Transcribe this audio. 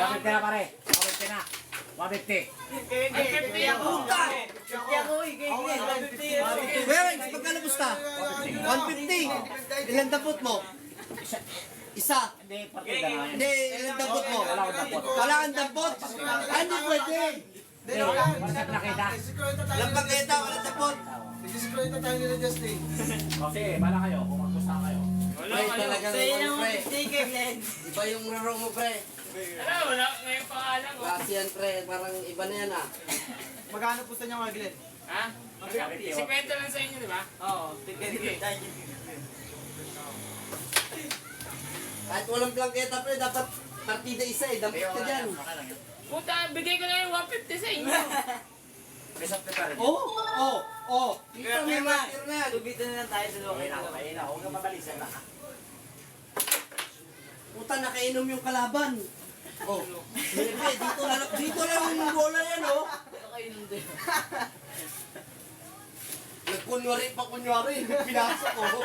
150 na pare. 150 na. 150. Ay, 50 ako. 50 ako, Kuya Renz, magkano gusta? 150. Ilang dampot mo? Isa. Hindi, partida na. Hindi, ilang dampot mo? Wala akong dampot. Wala kang dampot? Hindi pwede. Wasak na kita. Walang pagkita, walang dampot. Nagsisikroita tayo nila Justin. Kasi, bala kayo. Kung magpusta kayo. Pre, talagang Sa'yo ano, naman pre. 50 kay Glenn. Iba yung laro mo, pre. Wala ngayong pangalan ko. Klase yan, pre. Parang iba na yan, ah. Magkano pusta niya mga Glenn? Ha? 50 lang sa inyo, di ba? Oo, 50 tayo. Kahit walang plangketa, pre, dapat partida isa eh. Dampot ka dyan. Puta, bigay ko na yung 150 sa inyo. Besok na pare. Oo. Dito may martir na yan. Tubito na lang tayo sa Okay na, okay na. Huwag kang mabalisan na. Puta, nakainom yung kalaban. Oh. Bebe, dito na yung bola yan, oh. Nakainom din. Nagkunwari pa kunwari. Pinasok, oh.